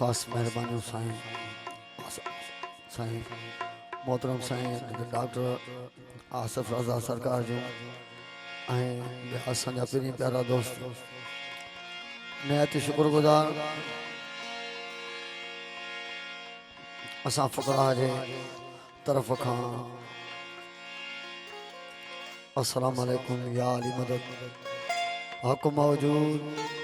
खास मेहरबानी साईं साईं मोहतरम साईं डॉक्टर आसिफ रज़ा सरकार जो असांजा पहिरीं प्यारा दोस्त निहायत शुक्रगुज़ार असां फ़क़रा जे तरफ़ खां अस्सलाम वालेकुम या अली मदद हक़ मौजूद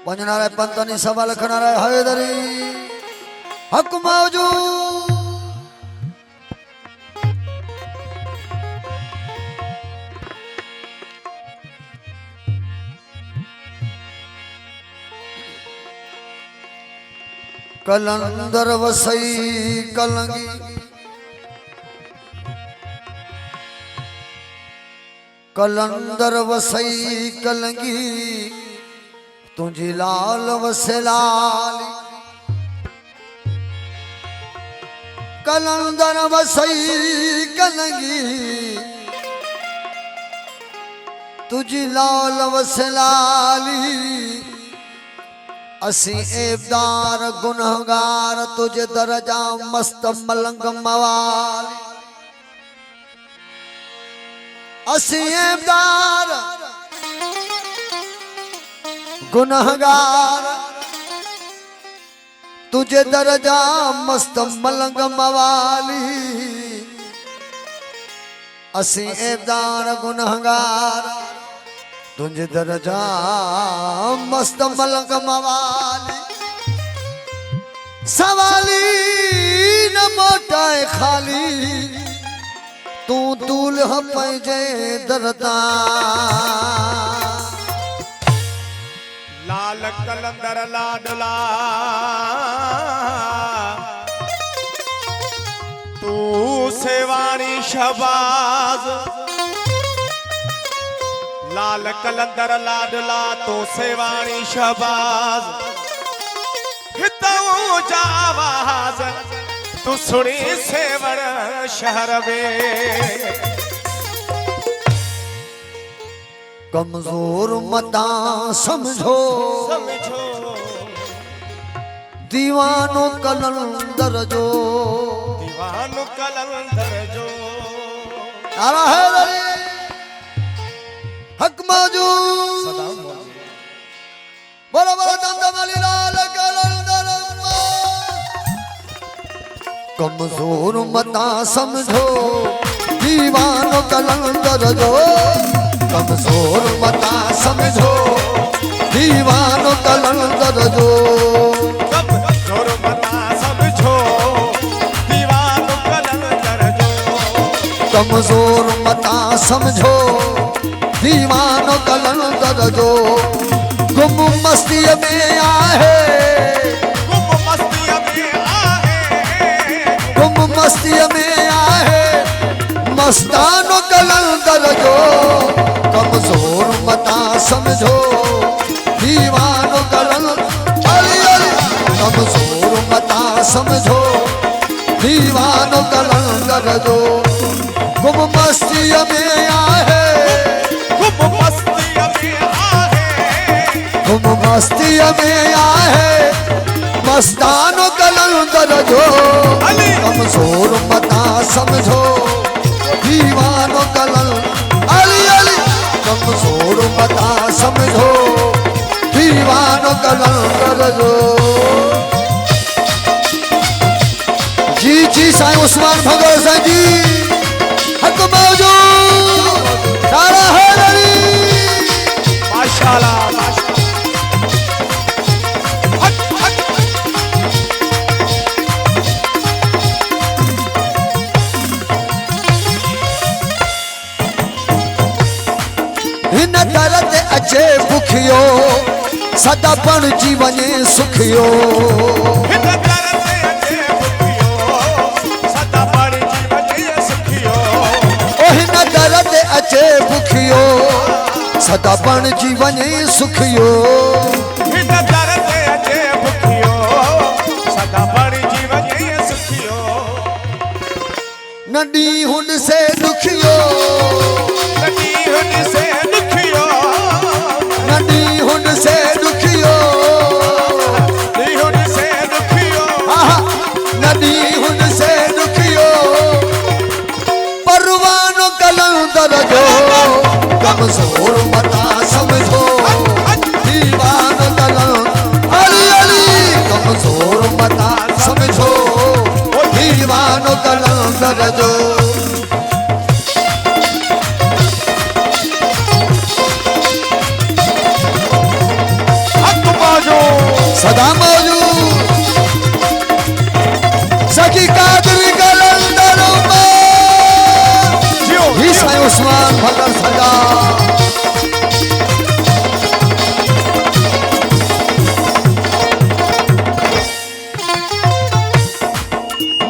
पंजनारे पंतनी सवाल खनारे हैदरी हक मौजूद कलंदर वसई कलंगी कलंदर वसई कलंगी तुझी लाल वसलाली कलंदर वसई कलंगी तुझी लाल वसलाली असी एबदार गुनहगार तुझे दरजा मस्त मलंग मवाली असी एबदार गुनहगार तुझे दरजा मस्त मलंग मवाली असी एबदार गुनहगार तुझे दरजा मस्त मलंग मवाली सवाली न मोटाए खाली तू दूल्ह पैजे दरदा लाल कलंदर लाडला तू सेवानी शबाज लाल कलंदर लाडला तू सेवानी शबाज हितों जावाज तू सुनी सेवण शहर में कमजोर मता समझो समझो दीवानो कलंदर जो दीवानो कलंदर जो नारा है हक मौजूद सदा बोलो बोलो दमदमाली लाल कलंदर कमजोर मता समझो दीवानो कलंदर जो कमजोर मता समझो दीवानो कलंदर जो कमजोर मता समझो दीवानो कलंदर जो कमजोर मता समझो दीवानो कलंदर जो गुम मस्ती में आहे गुम मस्ती में आहे गुम मस्ती में आहे मस्तानो कलंदर जो कमजोर मता समझो दीवानो कलंदर कमजोर मता समझो दीवानो कलंदर जो गुम मस्ती में आहे गुम मस्ती में आहे गुम मस्ती में आहे मस्तानो कलंदर जो कमजोर मता समझो दीवानो कलंदर कमजोर मता समझो दीवानो कलंदर जो जी जी साईं उस्मान भगत साईं जी हक मौजूद सारा हैदरी माशाल्लाह हक हक हिन दर ते अचे बुखियो सदा पण जीवन सुखियो हिन दर ते अचे बुखियो सदा पण जीवन सुखियो ओ हिन दर ते अचे बुखियो सदा पण जीवन सुखियो हिन दर ते अचे बुखियो सदा पण जीवन सुखियो नडी हुन से दुखियो नदी हुन से दुखियो नडी हुन से दुखियो नदी हुन से दुखियो आहा नडी हुन से दुखियो परवानो कलंदर जो कमजोर मता समझो दीवानो कलंदर अली अली कमजोर मता समझो दीवानो कलंदर जो हक मौजूद सदा मौजूद सखी कादरी कलंदर में जियो ही साईं उस्मान भगत सदा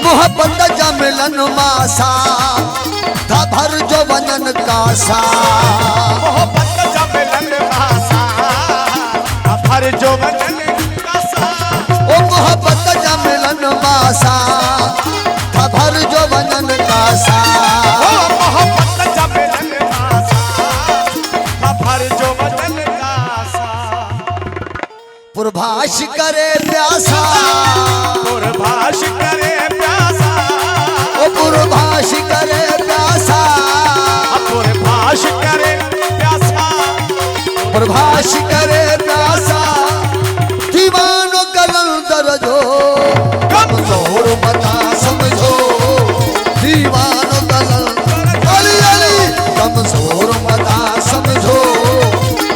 मोहब्बत जा मिलन मासा था भर जो वनन कासा मोहब्बत जा मिलन आसा हर जो वचन कासा ओ मोहब्बत जा मिलन मासा था भर जो वनन कासा ओ मोहब्बत जा मिलन आसा हर जो वचन कासा पुरभाष करे प्यासा पुरभाष करे प्यासा ओ पुरभाष करे प्यासा पुरभाष करे प्यासा प्रभाष करे प्यासा दीवानो कलंदर जो कमजोर मता समझो दीवानो कलंदर अली अली कमजोर मता समझो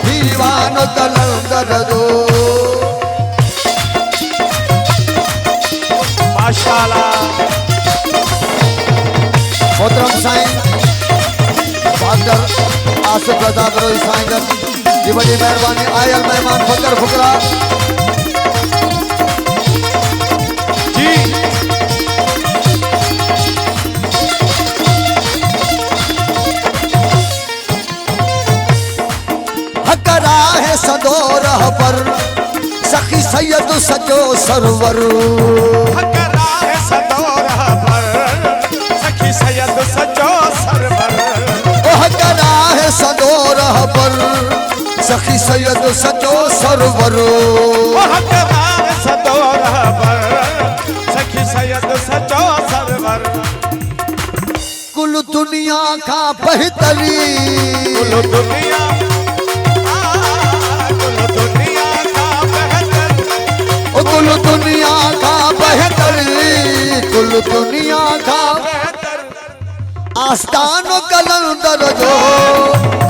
दीवानो कलंदर जो माशाल्लाह मोहतरम साईं डॉक्टर आसिफ रजा करो साईं जी बड़ी मेहरबानी आयल मेहमान फकर फुकरा जी हकरा है सदोर पर सखी सैयद सजो सरवर हकरा है सदोरा पर सखी सैयद सजो सरवर ओ हकरा है सदोर पर सखी सैयद सजो सरवर ओ हकरा है सदोरा पर सखी सैयद सजो सरवर कुल दुनिया का बेहतरी कुल दुनिया का बेहतर ओ कुल दुनिया का बेहतरी कुल दुनिया का बेहतर आस्तानो कलंदर जो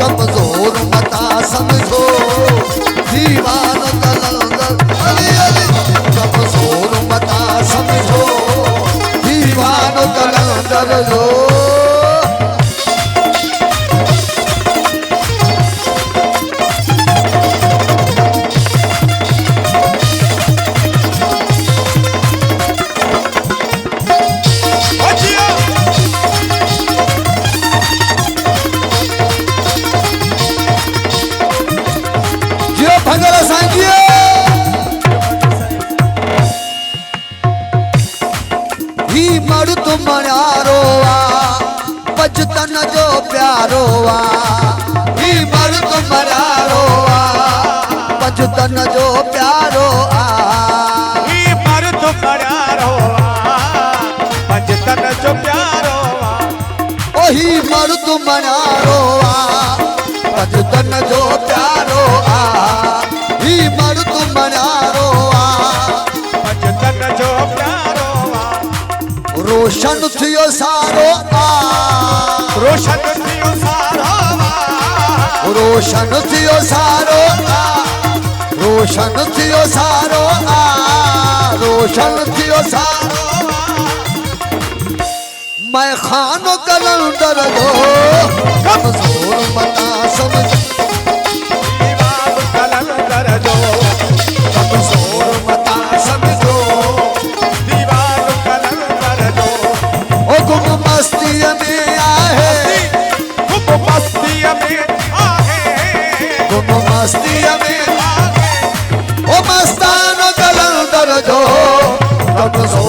कमजोर मता समझो दीवानो कलंदर अली अली कमजोर मता समझो दीवानो कलंदर जो ओ जियो जियो भंगरा साईं जियो ही मर तुम्हारो बचतन जो प्यारो ही मर तुम्हारो बचतन जो प्यारो ही मर्द प्यारो पंजतन जो प्यारो ओही मर तुम्हारो बचतन जो प्यारो ही मर तुम्हारो पंजतन जो प्यारो रोश रोशन थियो सारो रोशन थियो सारो रोशन थियो सारो रोशन थियो सारो रोशन थियो सारो मैं खानो कलंदर दो कमजोर मता समझ दीवार कलंदर दो कमजोर मता समझो दीवार कलंदर दो ओ गुम मस्ती में आहे गुम मस्ती में आहे गुम मस्ती में आहे ओ मस्तानो कलंदर दो कमजोर